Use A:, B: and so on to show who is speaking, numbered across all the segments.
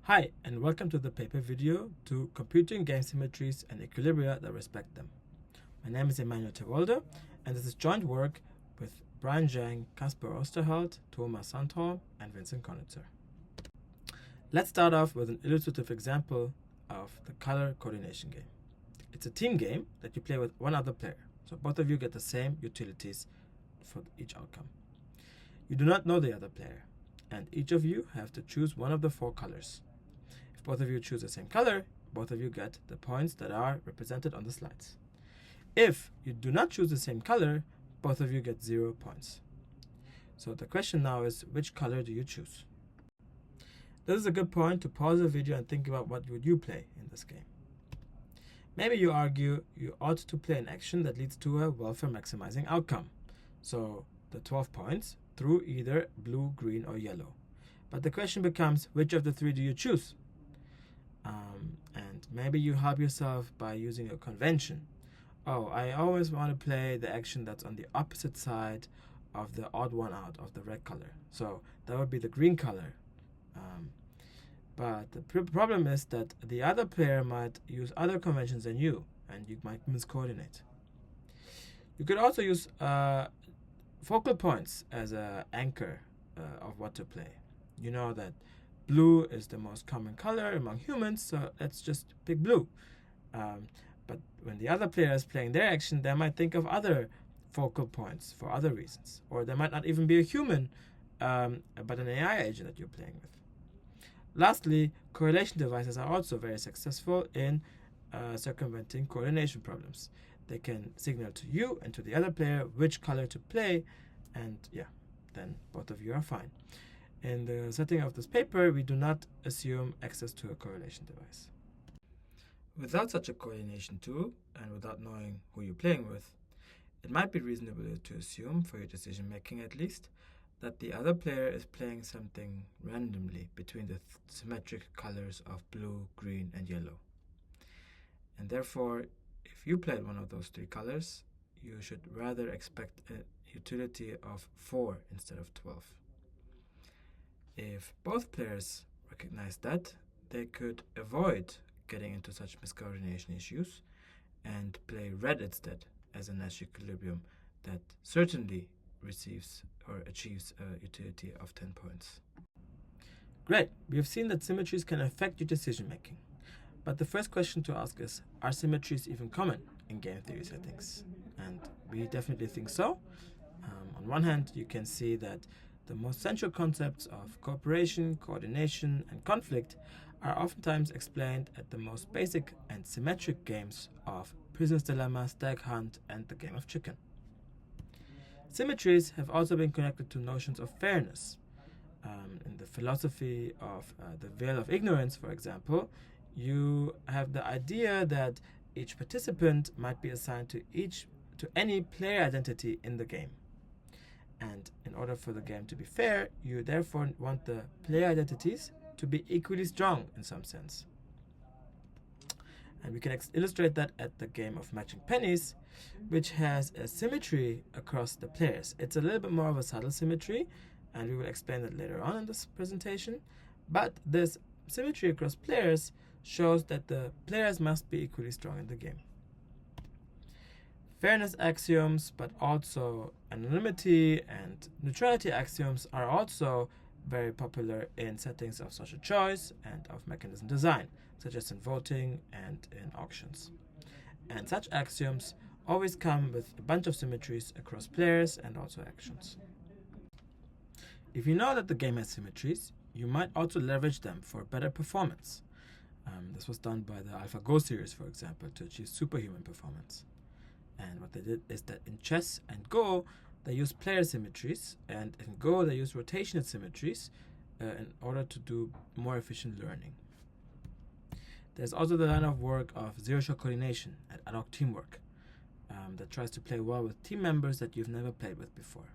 A: Hi, and welcome to the paper video to Computing Game Symmetries and Equilibria that respect them. My name is Emmanuel Tewolde, and this is joint work with Brian Zhang, Kasper Osterheld, Thomas Sandholm, and Vincent Konitzer. Let's start off with an illustrative example of the color coordination game. It's a team game that you play with one other player, so both of you get the same utilities for each outcome. You do not know the other player, and each of you have to choose one of the four colors. If both of you choose the same color, both of you get the points that are represented on the slides. If you do not choose the same color, both of you get 0 points. So the question now is, which color do you choose? This is a good point to pause the video and think about what would you play in this game. Maybe you argue you ought to play an action that leads to a welfare maximizing outcome. So the 12 points through either blue, green, or yellow. But the question becomes, which of the three do you choose? And maybe you help yourself by using a convention. Oh, I always want to play the action that's on the opposite side of the odd one out of the red color. So that would be the green color. But the problem is that the other player might use other conventions than you, and you might miscoordinate. You could also use focal points as an anchor of what to play. You know that blue is the most common color among humans, so let's just pick blue. But when the other player is playing their action, they might think of other focal points for other reasons. Or there might not even be a human, but an AI agent that you're playing with. Lastly, correlation devices are also very successful in circumventing coordination problems. They can signal to you and to the other player which color to play, and then both of you are fine. In the setting of this paper, we do not assume access to a correlation device. Without such a coordination tool, and without knowing who you're playing with, it might be reasonable to assume, for your decision making at least, that the other player is playing something randomly between the symmetric colors of blue, green, and yellow. And therefore, if you played one of those three colors, you should rather expect a utility of 4 instead of 12. If both players recognize that, they could avoid getting into such miscoordination issues and play red instead as a Nash equilibrium that certainly receives or achieves a utility of 10 points. Great, we have seen that symmetries can affect your decision making. But the first question to ask is, are symmetries even common in game theory settings? And we definitely think so. On one hand, you can see that the most central concepts of cooperation, coordination, and conflict are oftentimes explained at the most basic and symmetric games of Prisoner's Dilemma, Stag Hunt, and the Game of Chicken. Symmetries have also been connected to notions of fairness. In the philosophy of the veil of ignorance, for example, you have the idea that each participant might be assigned to any player identity in the game. And in order for the game to be fair, you therefore want the player identities to be equally strong in some sense. And we can illustrate that at the game of matching pennies, which has a symmetry across the players. It's a little bit more of a subtle symmetry, and we will explain that later on in this presentation. But this symmetry across players shows that the players must be equally strong in the game. Fairness axioms, but also anonymity and neutrality axioms are also very popular in settings of social choice and of mechanism design, such as in voting and in auctions. And such axioms always come with a bunch of symmetries across players and also actions. If you know that the game has symmetries, you might also leverage them for better performance. This was done by the AlphaGo series, for example, to achieve superhuman performance. And what they did is that in chess and Go, they use player symmetries, and in Go, they use rotational symmetries in order to do more efficient learning. There's also the line of work of zero-shot coordination and ad hoc teamwork that tries to play well with team members that you've never played with before.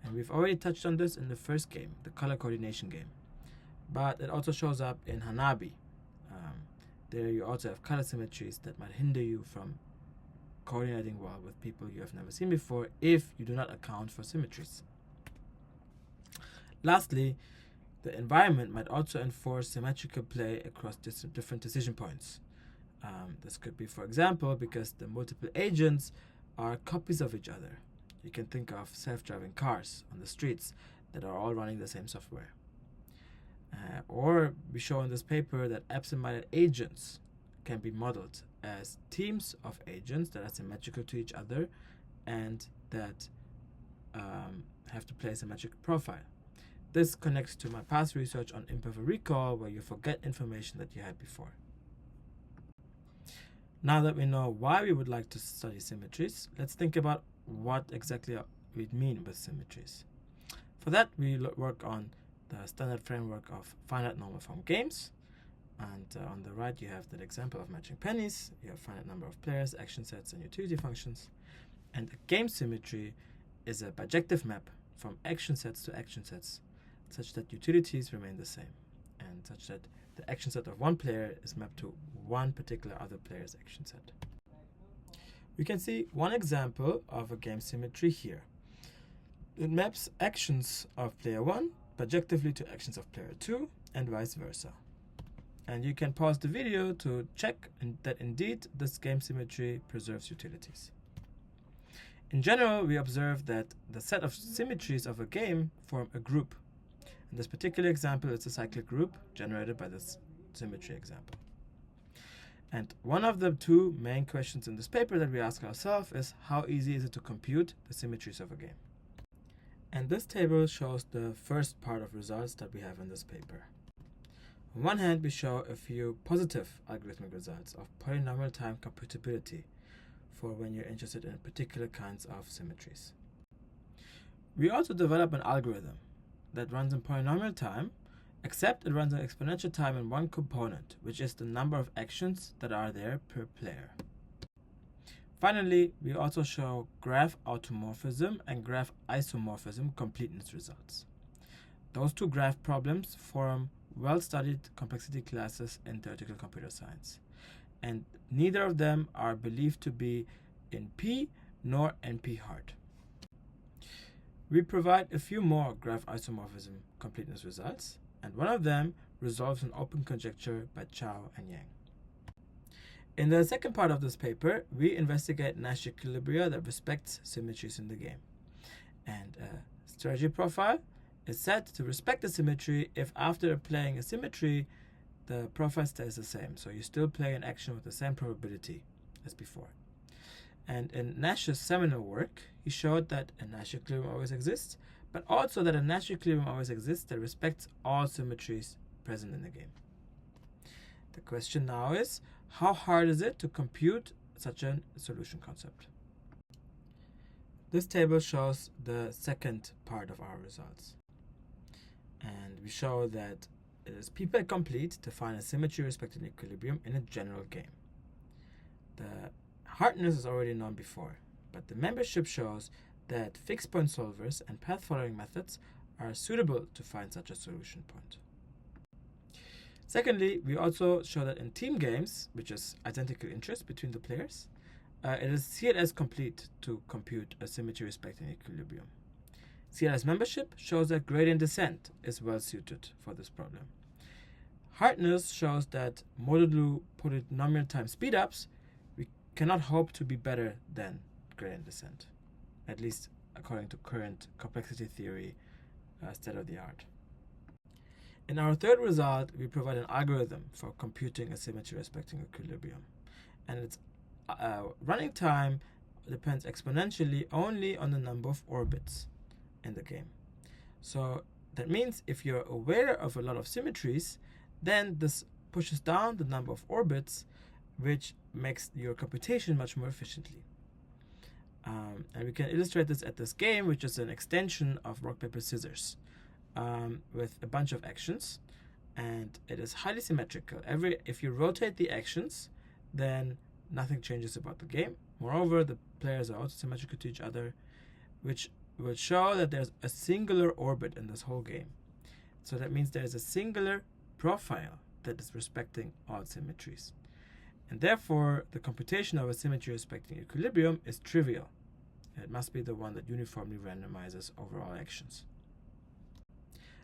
A: And we've already touched on this in the first game, the color coordination game. But it also shows up in Hanabi. There you also have color symmetries that might hinder you from coordinating well with people you have never seen before if you do not account for symmetries. Lastly, The environment might also enforce symmetrical play across different decision points. This could be, for example, because the multiple agents are copies of each other. You can think of self-driving cars on the streets that are all running the same software. Or we show in this paper that absent-minded agents can be modeled as teams of agents that are symmetrical to each other and that have to play a symmetric profile. This connects to my past research on imperfect recall, where you forget information that you had before. Now that we know why we would like to study symmetries, let's think about what exactly we mean with symmetries. For that, we work on the standard framework of finite normal form games. And on the right, you have that example of matching pennies. You have finite number of players, action sets, and utility functions. And a game symmetry is a bijective map from action sets to action sets, such that utilities remain the same, and such that the action set of one player is mapped to one particular other player's action set. We can see one example of a game symmetry here. It maps actions of player 1 bijectively to actions of player 2 and vice versa. And you can pause the video to check that indeed this game symmetry preserves utilities. In general, we observe that the set of symmetries of a game form a group. In this particular example, it's a cyclic group generated by this symmetry example. And one of the two main questions in this paper that we ask ourselves is, how easy is it to compute the symmetries of a game? And this table shows the first part of results that we have in this paper. On one hand, we show a few positive algorithmic results of polynomial-time computability for when you're interested in particular kinds of symmetries. We also develop an algorithm that runs in polynomial time, except it runs in exponential time in one component, which is the number of actions that are there per player. Finally, we also show graph automorphism and graph isomorphism completeness results. Those two graph problems form well-studied complexity classes in theoretical computer science, and neither of them are believed to be in P nor NP hard. We provide a few more graph isomorphism completeness results, and one of them resolves an open conjecture by Chow and Yang. In the second part of this paper, we investigate Nash equilibria that respects symmetries in the game. And a strategy profile is set to respect the symmetry if after playing a symmetry, the profile stays the same. So you still play an action with the same probability as before. And in Nash's seminal work, he showed that a Nash equilibrium always exists, but also that a Nash equilibrium always exists that respects all symmetries present in the game. The question now is, how hard is it to compute such a solution concept? This table shows the second part of our results. And we show that it is p-pair complete to find a symmetry respecting equilibrium in a general game. The hardness is already known before, but the membership shows that fixed point solvers and path following methods are suitable to find such a solution point. Secondly, we also show that in team games, which is identical interest between the players, it is CLS complete to compute a symmetry respecting equilibrium. CLS membership shows that gradient descent is well suited for this problem. Hardness shows that modulo polynomial time speedups, we cannot hope to be better than gradient descent, at least according to current complexity theory state of the art. In our third result, we provide an algorithm for computing a symmetry respecting equilibrium, and its running time depends exponentially only on the number of orbits in the game. So that means if you're aware of a lot of symmetries, then this pushes down the number of orbits, which makes your computation much more efficiently. And we can illustrate this at this game, which is an extension of rock, paper, scissors with a bunch of actions, and it is highly symmetrical. If you rotate the actions, then nothing changes about the game. Moreover, the players are also symmetrical to each other, which will show that there's a singular orbit in this whole game. So that means there's a singular profile that is respecting all symmetries. And therefore, the computation of a symmetry respecting equilibrium is trivial. It must be the one that uniformly randomizes over all actions.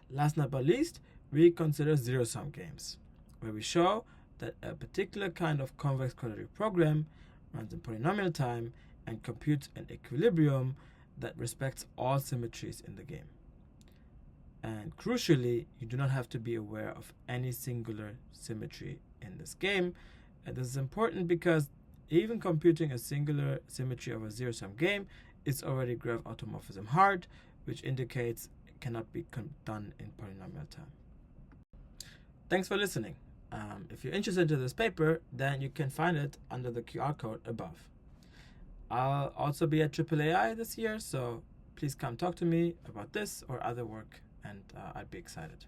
A: Last but not least, we consider zero-sum games, where we show that a particular kind of convex quadratic program runs in polynomial time and computes an equilibrium that respects all symmetries in the game. And crucially, you do not have to be aware of any singular symmetry in this game. And this is important because even computing a singular symmetry of a zero-sum game is already graph automorphism hard, which indicates it cannot be done in polynomial time. Thanks for listening. If you're interested in this paper, then you can find it under the QR code above. I'll also be at AAAI this year, so please come talk to me about this or other work, and I'd be excited.